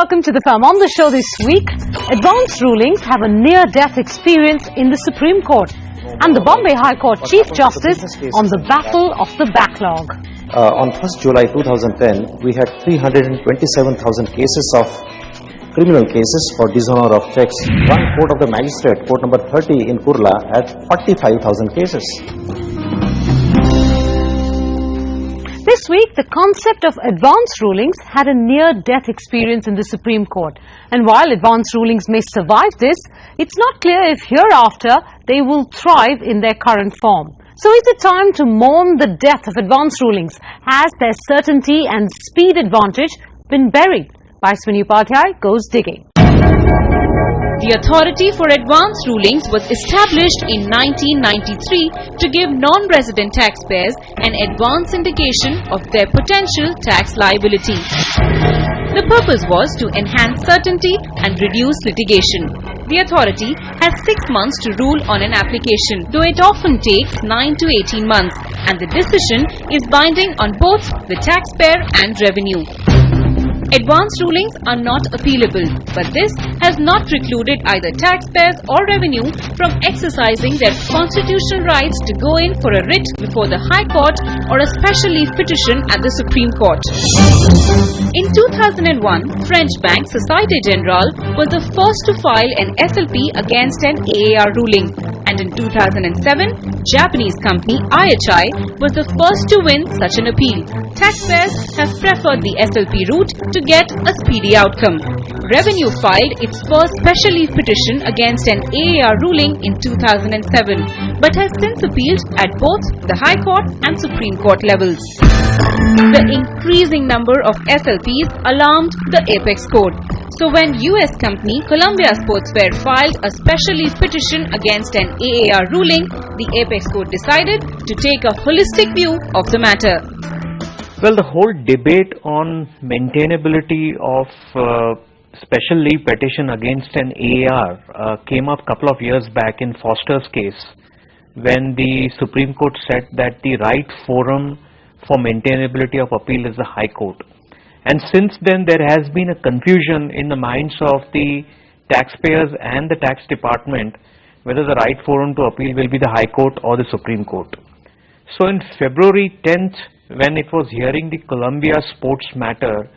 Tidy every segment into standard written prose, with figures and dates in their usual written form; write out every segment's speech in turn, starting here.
welcome to the firm. On the show this week, advanced rulings have a near-death experience in the Supreme Court and the Bombay High Court Chief Justice on the battle of the backlog. On 1st July 2010, we had 327,000 cases of criminal cases for dishonor of checks. One court of the magistrate, court number 30 in Kurla, had 45,000 cases. This week, the concept of advanced rulings had a near-death experience in the Supreme Court. And while advanced rulings may survive this, it's not clear if hereafter they will thrive in their current form. So is it time to mourn the death of advanced rulings? Has their certainty and speed advantage been buried? Vaishwini Upadhyay goes digging. The Authority for Advanced Rulings was established in 1993 to give non-resident taxpayers an advance indication of their potential tax liability. The purpose was to enhance certainty and reduce litigation. The authority has 6 months to rule on an application, though it often takes 9 to 18 months, and the decision is binding on both the taxpayer and revenue. Advanced rulings are not appealable, but this has not precluded either taxpayers or revenue from exercising their constitutional rights to go in for a writ before the High Court or a special leave petition at the Supreme Court. In 2001, French bank Société Générale was the first to file an SLP against an AAR ruling, and in 2007, Japanese company IHI was the first to win such an appeal. Taxpayers have preferred the SLP route to get a speedy outcome. Revenue filed its first special leave petition against an AAR ruling in 2007, but has since appealed at both the High Court and Supreme Court levels. The increasing number of SLPs alarmed the Apex Court. So when US company Columbia Sportswear filed a special leave petition against an AAR ruling, the Apex Court decided to take a holistic view of the matter. Well, the whole debate on maintainability of special leave petition against an AAR came up a couple of years back in Foster's case, when the Supreme Court said that the right forum for maintainability of appeal is the High Court. And since then there has been a confusion in the minds of the taxpayers and the tax department whether the right forum to appeal will be the High Court or the Supreme Court. So in February 10th, when it was hearing the Columbia sports matter,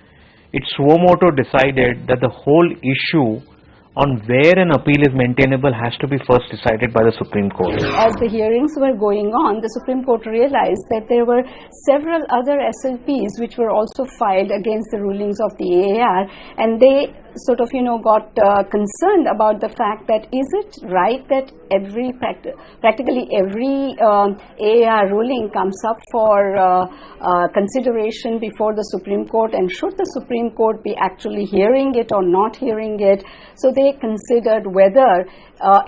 its suo motu decided that the whole issue on where an appeal is maintainable has to be first decided by the Supreme Court. As the hearings were going on, the Supreme Court realized that there were several other SLPs which were also filed against the rulings of the AAR, and they sort of, got concerned about the fact that is it right that practically every AAR ruling comes up for consideration before the Supreme Court, and should the Supreme Court be actually hearing it or not hearing it? So they considered whether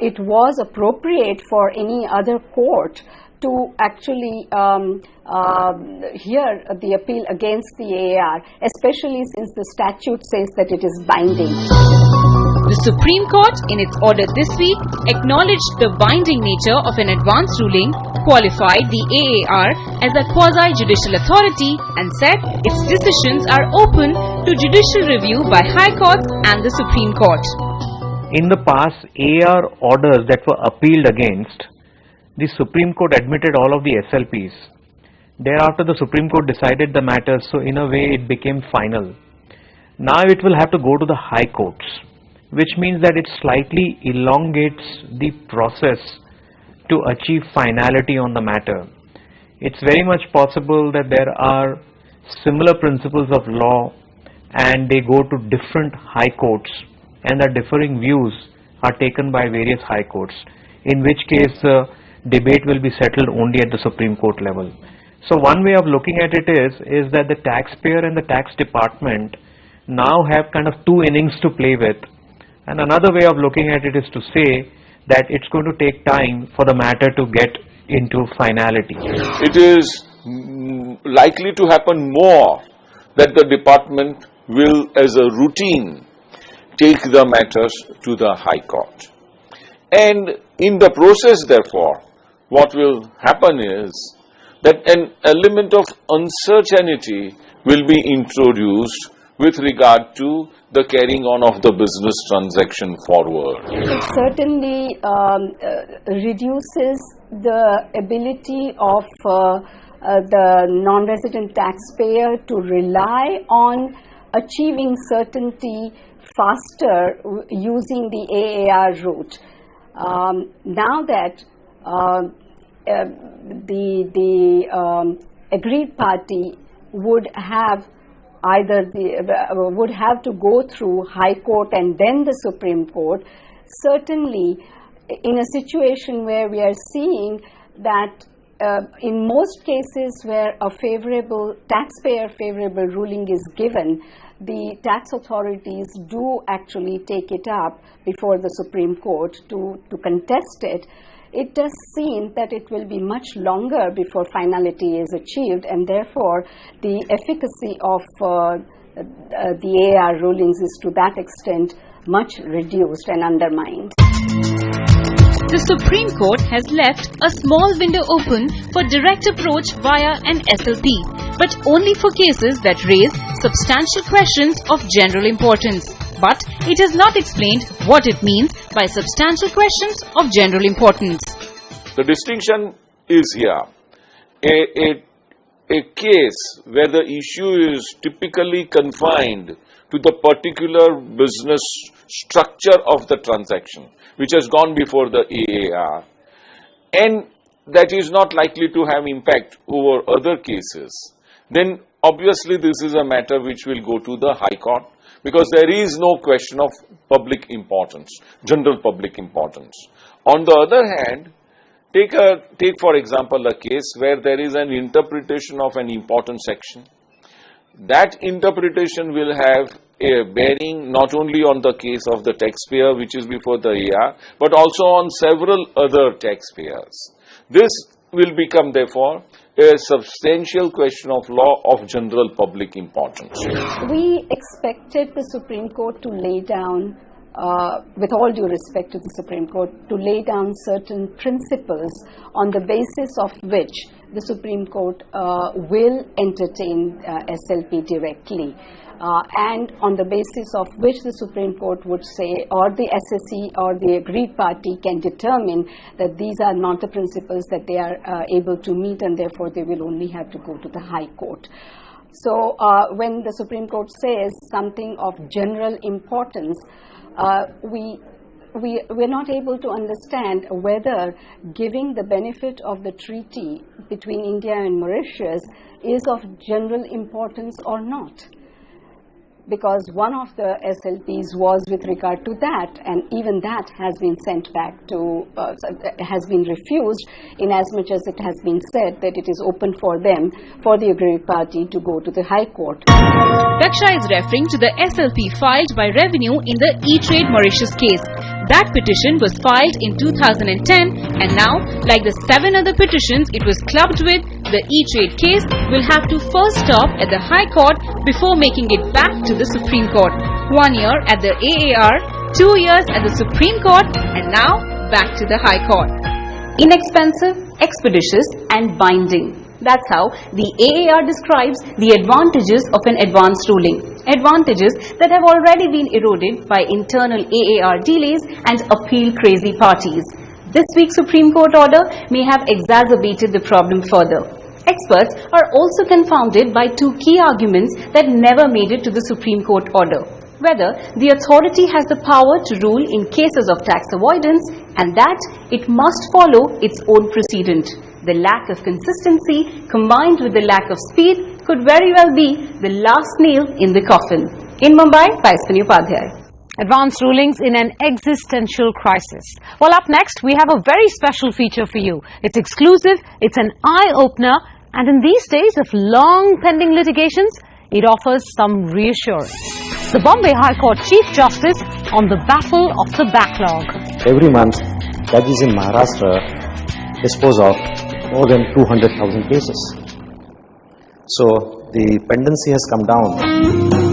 it was appropriate for any other court to actually hear the appeal against the AAR, especially since the statute says that it is binding. The Supreme Court, in its order this week, acknowledged the binding nature of an advance ruling, qualified the AAR as a quasi-judicial authority, and said its decisions are open to judicial review by High Courts and the Supreme Court. In the past, AAR orders that were appealed against, the Supreme Court admitted all of the SLPs. Thereafter, the Supreme Court decided the matter, so in a way it became final. Now it will have to go to the High Courts, which means that it slightly elongates the process to achieve finality on the matter. It's very much possible that there are similar principles of law and they go to different High Courts, and that differing views are taken by various High Courts, in which case debate will be settled only at the Supreme Court level. So one way of looking at it is that the taxpayer and the tax department now have kind of two innings to play with, and another way of looking at it is to say that it's going to take time for the matter to get into finality. It is likely to happen more that the department will, as a routine, take the matters to the High Court. And in the process, therefore, what will happen is that an element of uncertainty will be introduced with regard to the carrying on of the business transaction forward. It certainly reduces the ability of the non-resident taxpayer to rely on achieving certainty faster using the AAR route. Now that the agreed party would have would have to go through High Court and then the Supreme Court, certainly in a situation where we are seeing that in most cases where a favorable, taxpayer favorable ruling is given, the tax authorities do actually take it up before the Supreme Court to contest it. It does seem that it will be much longer before finality is achieved, and therefore the efficacy of the AAR rulings is to that extent much reduced and undermined. The Supreme Court has left a small window open for direct approach via an SLP, but only for cases that raise substantial questions of general importance. But it has not explained what it means by substantial questions of general importance. The distinction is here. A case where the issue is typically confined to the particular business structure of the transaction, which has gone before the AAR, and that is not likely to have impact over other cases, then obviously this is a matter which will go to the High Court, because there is no question of public importance, general public importance. On the other hand, take for example a case where there is an interpretation of an important section. That interpretation will have a bearing not only on the case of the taxpayer which is before the AR, but also on several other taxpayers. This will become therefore a substantial question of law of general public importance. We expected the Supreme Court to lay down, with all due respect to the Supreme Court, to lay down certain principles on the basis of which the Supreme Court will entertain SLP directly. And on the basis of which the Supreme Court would say, or the SSE or the agreed party can determine that these are not the principles that they are able to meet, and therefore they will only have to go to the High Court. So when the Supreme Court says something of general importance, we're not able to understand whether giving the benefit of the treaty between India and Mauritius is of general importance or not. Because one of the SLPs was with regard to that, and even that has been sent back to, has been refused, in as much as it has been said that it is open for them, for the aggrieved party, to go to the High Court. Daksha is referring to the SLP filed by Revenue in the E-Trade Mauritius case. That petition was filed in 2010, and now, like the 7 other petitions it was clubbed with, the E-Trade case will have to first stop at the High Court before making it back to the Supreme Court. 1 year at the AAR, 2 years at the Supreme Court, and now back to the High Court. Inexpensive, expeditious, and binding. That's how the AAR describes the advantages of an advance ruling. Advantages that have already been eroded by internal AAR delays and appeal-crazy parties. This week's Supreme Court order may have exacerbated the problem further. Experts are also confounded by 2 key arguments that never made it to the Supreme Court order. Whether the authority has the power to rule in cases of tax avoidance, and that it must follow its own precedent. The lack of consistency combined with the lack of speed could very well be the last nail in the coffin. In Mumbai, Paispani Upadhyay. Advanced rulings in an existential crisis. Well, up next, we have a very special feature for you. It's exclusive, it's an eye-opener, and in these days of long pending litigations, it offers some reassurance. The Bombay High Court Chief Justice on the battle of the backlog. Every month, judges in Maharashtra dispose of more than 200,000 cases. So the pendency has come down.